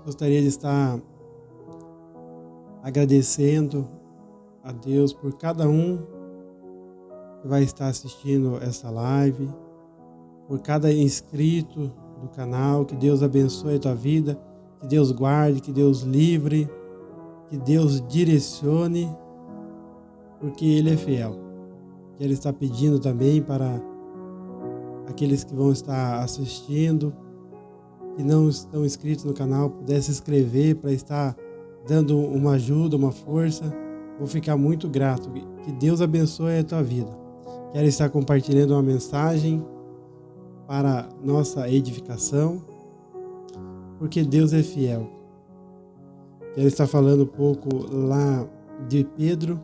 Gostaria de estar agradecendo a Deus por cada um que vai estar assistindo essa live, por cada inscrito do canal. Que Deus abençoe a tua vida, que Deus guarde, que Deus livre, que Deus direcione, porque Ele é fiel. Que Ele está pedindo também para aqueles que vão estar assistindo, que não estão inscritos no canal, pudesse se inscrever para estar dando uma ajuda, uma força. Vou ficar muito grato. Que Deus abençoe a tua vida. Quero estar compartilhando uma mensagem para nossa edificação, porque Deus é fiel. Quero estar falando um pouco lá de Pedro,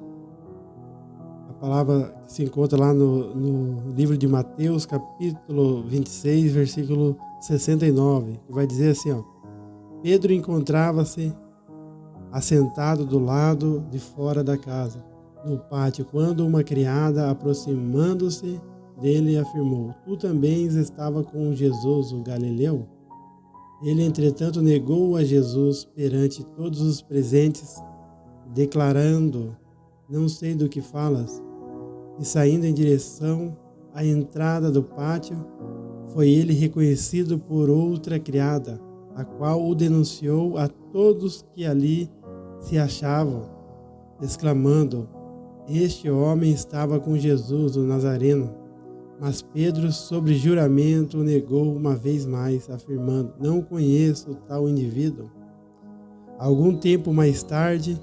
a palavra que se encontra lá no livro de Mateus, capítulo 26, versículo 69, que vai dizer assim, ó: Pedro encontrava-se assentado do lado de fora da casa, no pátio, quando uma criada, aproximando-se dele, afirmou: Tu também estava com Jesus, o Galileu? Ele, entretanto, negou a Jesus perante todos os presentes, declarando: Não sei do que falas. E saindo em direção à entrada do pátio, foi ele reconhecido por outra criada, a qual o denunciou a todos que ali se achavam, exclamando: Este homem estava com Jesus, o Nazareno. Mas Pedro, sobre juramento, o negou uma vez mais, afirmando: Não conheço tal indivíduo. Algum tempo mais tarde,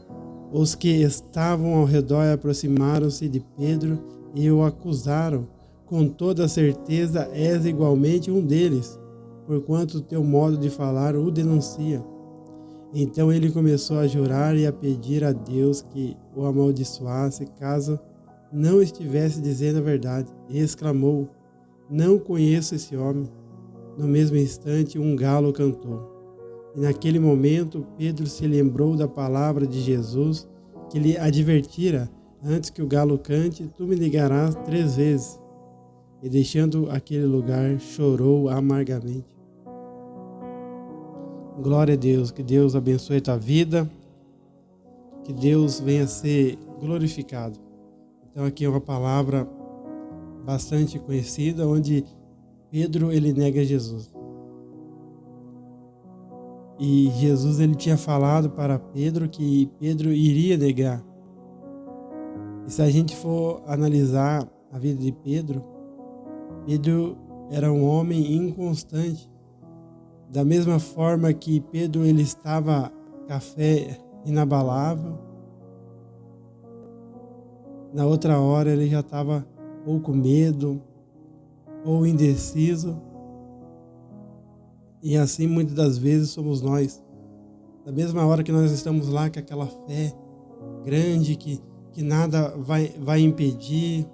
os que estavam ao redor aproximaram-se de Pedro e o acusaram: Com toda certeza és igualmente um deles, porquanto teu modo de falar o denuncia. Então ele começou a jurar e a pedir a Deus que o amaldiçoasse caso não estivesse dizendo a verdade, e exclamou: Não conheço esse homem. No mesmo instante, um galo cantou. E naquele momento, Pedro se lembrou da palavra de Jesus, que lhe advertira: Antes que o galo cante, tu me negarás 3 vezes. E deixando aquele lugar, chorou amargamente. Glória a Deus, que Deus abençoe a tua vida, que Deus venha a ser glorificado. Então aqui é uma palavra bastante conhecida, onde Pedro ele nega Jesus. E Jesus ele tinha falado para Pedro que Pedro iria negar. E se a gente for analisar a vida de Pedro, Pedro era um homem inconstante. Da mesma forma que Pedro ele estava café inabalável, na outra hora ele já estava ou com medo, ou indeciso. E assim muitas das vezes somos nós. Da mesma hora que nós estamos lá com aquela fé grande que nada vai impedir,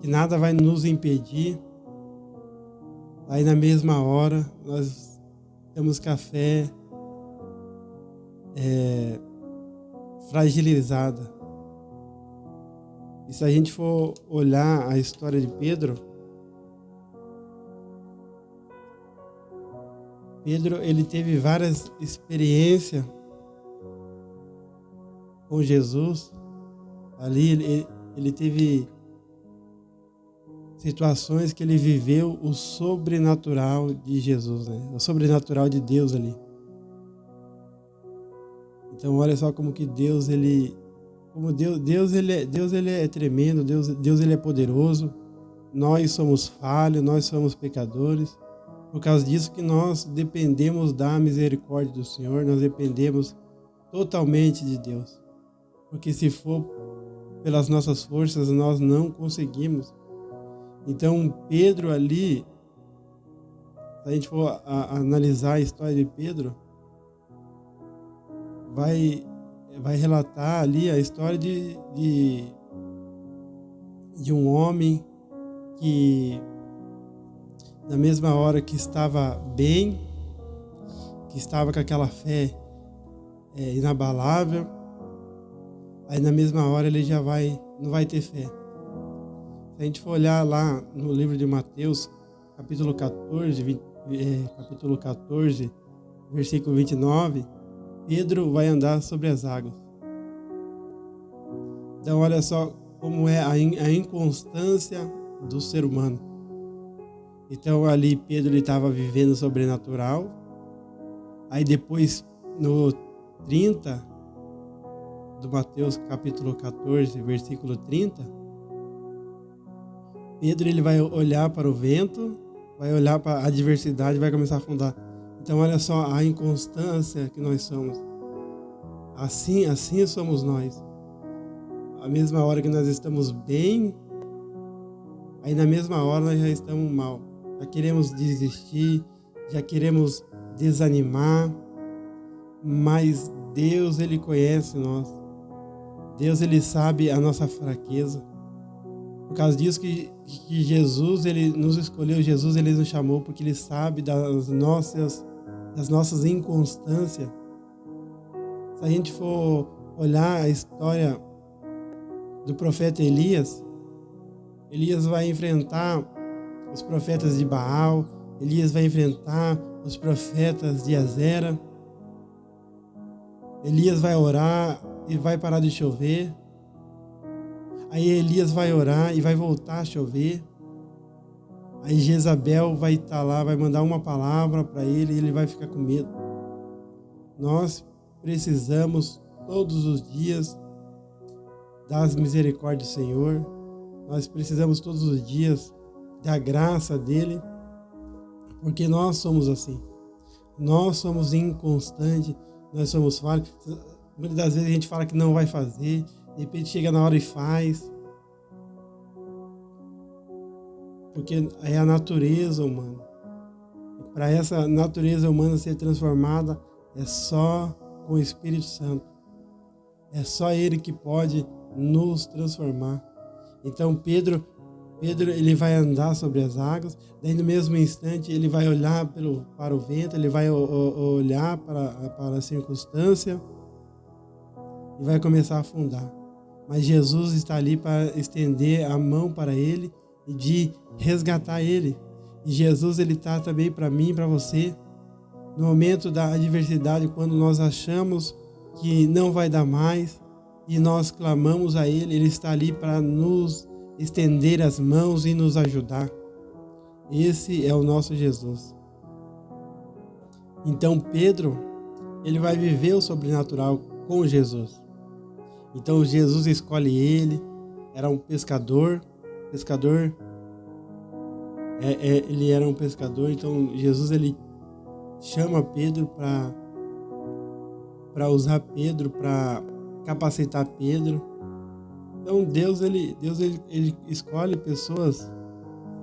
que nada vai nos impedir, aí na mesma hora nós temos com a fé fragilizada. E se a gente for olhar a história de Pedro, ele teve várias experiências com Jesus. Ali ele teve situações que ele viveu o sobrenatural de Jesus, né? O sobrenatural de Deus ali. Então olha só como que Deus ele é tremendo, Deus ele é poderoso. Nós somos falhos, nós somos pecadores. Por causa disso que nós dependemos da misericórdia do Senhor, nós dependemos totalmente de Deus. Porque se for pelas nossas forças, nós não conseguimos. Então Pedro ali, se a gente for analisar a história de Pedro, vai relatar ali a história de um homem que, na mesma hora que estava bem, que estava com aquela fé inabalável, aí na mesma hora ele já não vai ter fé. Se a gente for olhar lá no livro de Mateus, capítulo 14, versículo 29, Pedro vai andar sobre as águas. Então olha só como é a inconstância do ser humano. Então ali Pedro estava vivendo o sobrenatural. Aí depois no 30 do Mateus capítulo 14, versículo 30, Pedro ele vai olhar para o vento, vai olhar para a adversidade e vai começar a afundar. Então olha só a inconstância que nós somos. Assim somos nós. A mesma hora que nós estamos bem, aí na mesma hora nós já estamos mal. Já queremos desistir, já queremos desanimar, mas Deus, Ele conhece nós. Deus, Ele sabe a nossa fraqueza. Por causa disso que Jesus, Ele nos escolheu, Jesus, Ele nos chamou, porque Ele sabe das nossas inconstâncias. Se a gente for olhar a história do profeta Elias, Elias vai enfrentar os profetas de Baal, Elias vai enfrentar os profetas de Azera, Elias vai orar e vai parar de chover, aí Elias vai orar e vai voltar a chover, aí Jezabel vai estar lá, vai mandar uma palavra para ele e ele vai ficar com medo. Nós precisamos todos os dias das misericórdias do Senhor. Nós precisamos todos os dias da graça dele, porque nós somos assim. Nós somos inconstantes, nós somos falhos. Muitas das vezes a gente fala que não vai fazer, de repente chega na hora e faz. Porque é a natureza humana. Para essa natureza humana ser transformada, é só com o Espírito Santo. É só Ele que pode nos transformar. Então Pedro ele vai andar sobre as águas, daí no mesmo instante ele vai olhar para o vento, ele vai olhar para a circunstância e vai começar a afundar. Mas Jesus está ali para estender a mão para ele e de resgatar ele. E Jesus ele está também para mim e para você. No momento da adversidade, quando nós achamos que não vai dar mais, e nós clamamos a Ele, Ele está ali para nos estender as mãos e nos ajudar. Esse é o nosso Jesus. Então Pedro, ele vai viver o sobrenatural com Jesus. Então Jesus escolhe ele, era um pescador, ele era um pescador, então Jesus ele chama Pedro para usar Pedro, para capacitar Pedro. Então Deus ele escolhe pessoas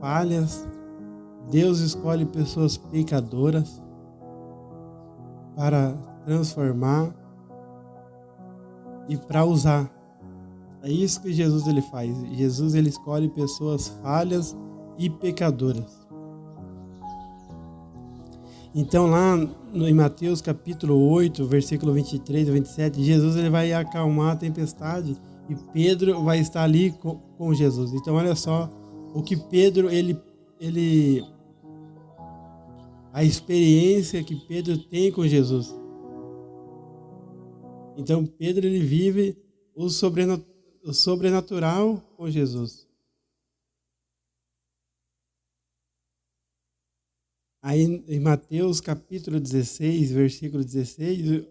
falhas, Deus escolhe pessoas pecadoras para transformar e para usar. É isso que Jesus ele faz. Jesus ele escolhe pessoas falhas e pecadoras. Então lá em Mateus capítulo 8, versículo 23 e 27, Jesus ele vai acalmar a tempestade e Pedro vai estar ali com Jesus. Então olha só o que Pedro, a experiência que Pedro tem com Jesus. Então Pedro ele vive o sobrenatural com Jesus. Aí em Mateus capítulo 16, versículo 16,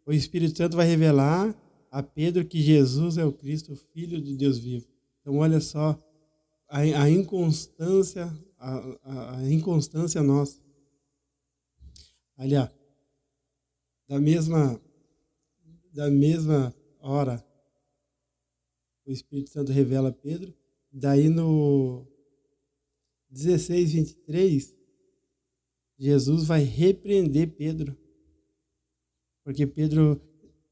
o Espírito Santo vai revelar a Pedro que Jesus é o Cristo, o Filho do Deus vivo. Então olha só a inconstância, a inconstância nossa. Ali, ó, da mesma hora, o Espírito Santo revela a Pedro. Daí no 16, 23, Jesus vai repreender Pedro, porque Pedro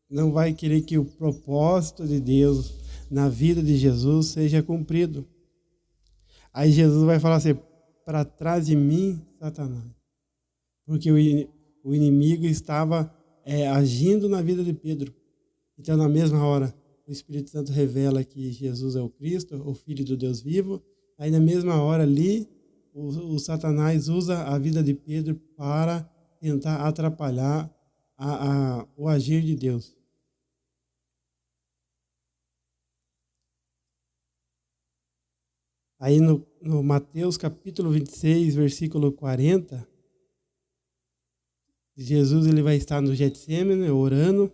não vai querer que o propósito de Deus na vida de Jesus seja cumprido. Aí Jesus vai falar assim: para trás de mim, Satanás, porque o inimigo estava agindo na vida de Pedro. Então, na mesma hora, o Espírito Santo revela que Jesus é o Cristo, o Filho do Deus vivo. Aí, na mesma hora ali, o Satanás usa a vida de Pedro para tentar atrapalhar o agir de Deus. Aí no Mateus capítulo 26, versículo 40, Jesus ele vai estar no Getsêmani orando.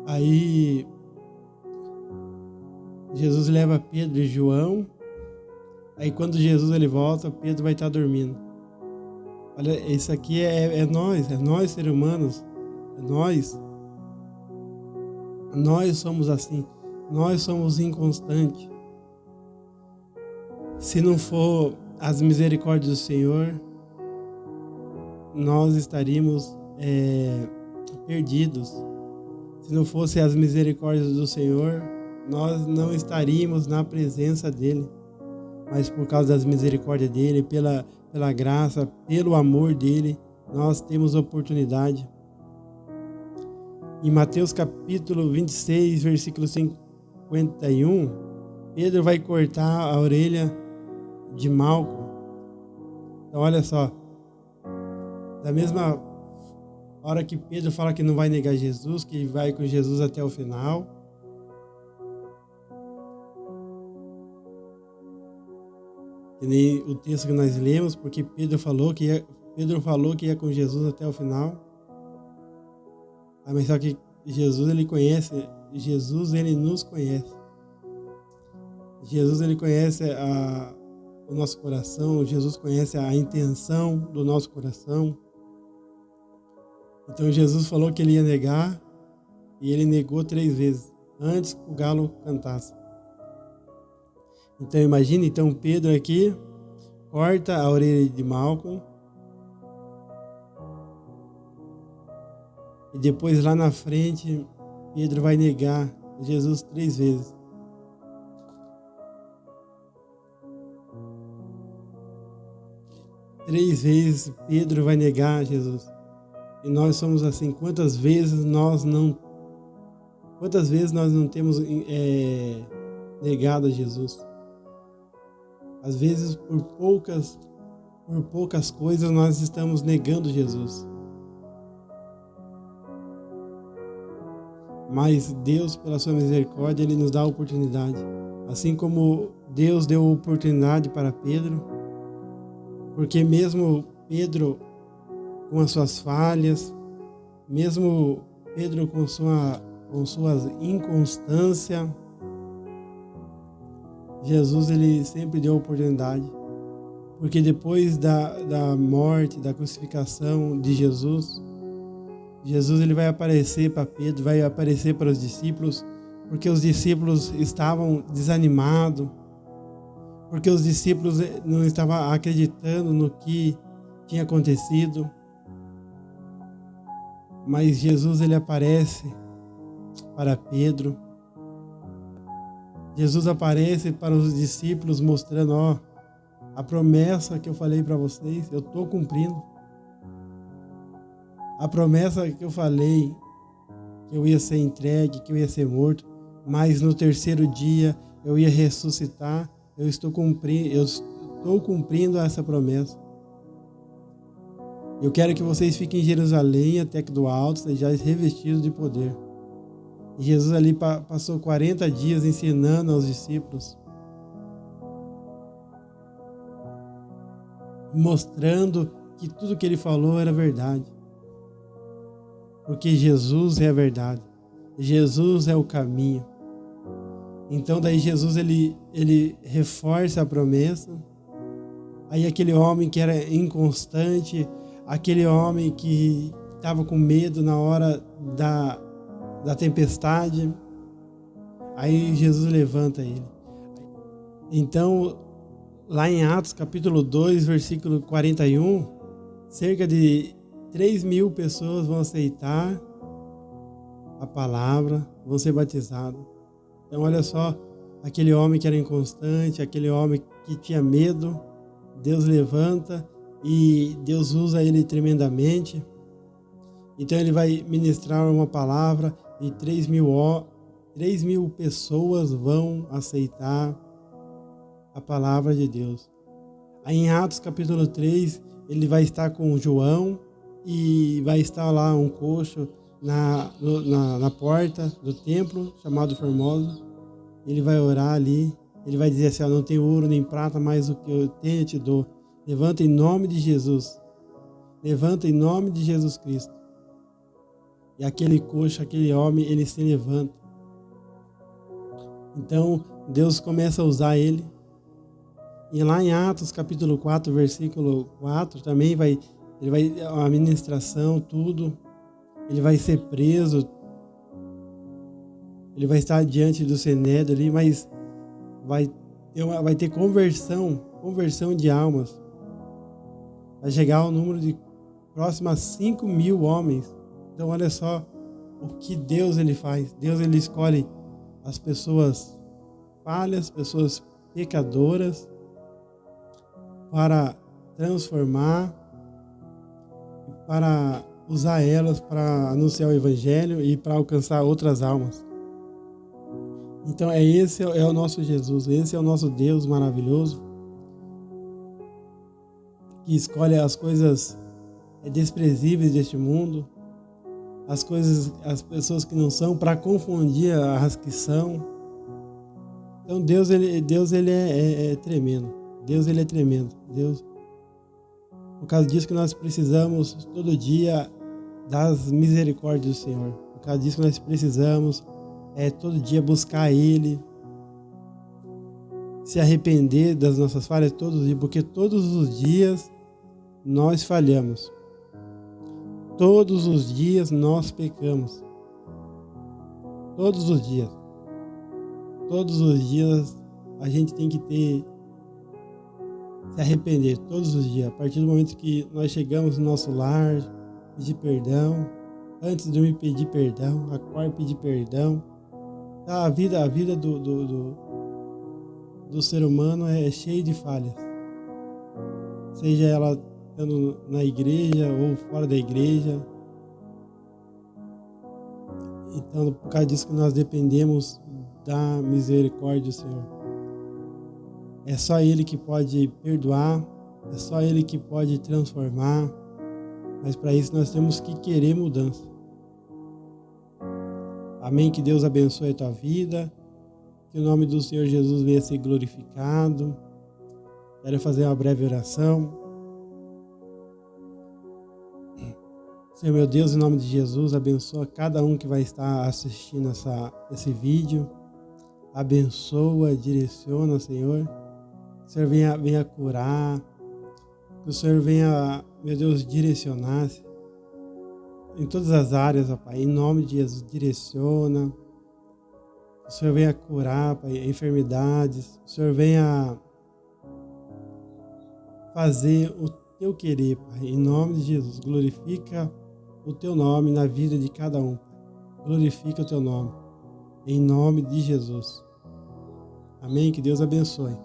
Aí Jesus leva Pedro e João. Aí quando Jesus ele volta, Pedro vai estar dormindo. Olha, isso aqui é nós seres humanos, é nós. Nós somos assim, nós somos inconstantes. Se não for as misericórdias do Senhor, nós estaríamos perdidos. Se não fosse as misericórdias do Senhor, nós não estaríamos na presença dEle. Mas por causa das misericórdias dEle, pela graça, pelo amor dEle, nós temos oportunidade. Em Mateus capítulo 26, versículo 51, Pedro vai cortar a orelha de Malco. Então olha só, da mesma hora que Pedro fala que não vai negar Jesus, que vai com Jesus até o final, que nem o texto que nós lemos, porque Pedro falou que ia com Jesus até o final. Mas só que Jesus ele conhece, Jesus ele nos conhece. Jesus ele conhece o nosso coração, Jesus conhece a intenção do nosso coração. Então Jesus falou que ele ia negar e ele negou 3 vezes antes que o galo cantasse. Então imagine, então Pedro aqui corta a orelha de Malco. E depois lá na frente, Pedro vai negar Jesus 3 vezes. Três vezes Pedro vai negar Jesus. E nós somos assim. Quantas vezes nós não temos negado a Jesus? Às vezes por poucas coisas nós estamos negando Jesus. Mas Deus, pela sua misericórdia, Ele nos dá a oportunidade. Assim como Deus deu a oportunidade para Pedro, porque mesmo Pedro com as suas falhas, mesmo Pedro com suas inconstâncias, Jesus ele sempre deu a oportunidade. Porque depois da morte, da crucificação de Jesus ele vai aparecer para Pedro, vai aparecer para os discípulos, porque os discípulos estavam desanimados, porque os discípulos não estavam acreditando no que tinha acontecido. Mas Jesus ele aparece para Pedro. Jesus aparece para os discípulos mostrando, a promessa que eu falei para vocês, eu estou cumprindo. A promessa que eu falei, que eu ia ser entregue, que eu ia ser morto, mas no 3º dia eu ia ressuscitar, eu estou cumprindo essa promessa. Eu quero que vocês fiquem em Jerusalém até que do alto sejais revestidos de poder. E Jesus ali passou 40 dias ensinando aos discípulos, mostrando que tudo que ele falou era verdade. Porque Jesus é a verdade. Jesus é o caminho. Então daí Jesus ele reforça a promessa. Aí aquele homem que era inconstante, aquele homem que estava com medo na hora da tempestade, aí Jesus levanta ele. Então, lá em Atos capítulo 2, versículo 41, cerca de 3.000 pessoas vão aceitar a palavra, vão ser batizados. Então olha só, aquele homem que era inconstante, aquele homem que tinha medo, Deus levanta e Deus usa ele tremendamente. Então ele vai ministrar uma palavra e 3.000 pessoas vão aceitar a palavra de Deus. Aí em Atos capítulo 3, ele vai estar com João e vai estar lá um coxo na porta do templo, chamado Formoso. Ele vai orar ali, ele vai dizer assim, não tenho ouro nem prata, mas o que eu tenho eu te dou. Levanta em nome de Jesus. Levanta em nome de Jesus Cristo. E aquele coxo, aquele homem, ele se levanta. Então, Deus começa a usar ele. E lá em Atos, capítulo 4, versículo 4, também ele vai a ministração, tudo. Ele vai ser preso. Ele vai estar diante do Sinédrio ali, mas vai ter conversão de almas. Vai chegar ao número de próximo a 5.000 homens. Então olha só o que Deus ele faz. Deus ele escolhe as pessoas falhas, pessoas pecadoras, para transformar, para usar elas para anunciar o Evangelho e para alcançar outras almas. Então esse é o nosso Jesus, esse é o nosso Deus maravilhoso, que escolhe as coisas desprezíveis deste mundo, as pessoas que não são, para confundir as que são. Então Deus ele é tremendo. Deus ele é tremendo. Deus, por causa disso que nós precisamos todo dia das misericórdias do Senhor. Por causa disso que nós precisamos todo dia buscar Ele, se arrepender das nossas falhas todos os dias, porque todos os dias nós falhamos. Todos os dias nós pecamos. Todos os dias. Todos os dias a gente tem que se arrepender, todos os dias. A partir do momento que nós chegamos no nosso lar, pedir perdão, antes de dormir pedir perdão, acordar pedir perdão. A vida do ser humano é cheia de falhas. Seja ela estando na igreja ou fora da igreja. Então, por causa disso que nós dependemos da misericórdia do Senhor. É só Ele que pode perdoar, é só Ele que pode transformar, mas para isso nós temos que querer mudança. Amém? Que Deus abençoe a tua vida, que o nome do Senhor Jesus venha ser glorificado. Quero fazer uma breve oração. Senhor meu Deus, em nome de Jesus, abençoa cada um que vai estar assistindo esse vídeo. Abençoa, direciona, Senhor. Que o Senhor venha curar. Que o Senhor venha, meu Deus, direcionar em todas as áreas, ó Pai. Em nome de Jesus, direciona. Que o Senhor venha curar, Pai, enfermidades. Que o Senhor venha fazer o teu querer, Pai. Em nome de Jesus, glorifica o teu nome na vida de cada um. Glorifica o teu nome. Em nome de Jesus. Amém? Que Deus abençoe.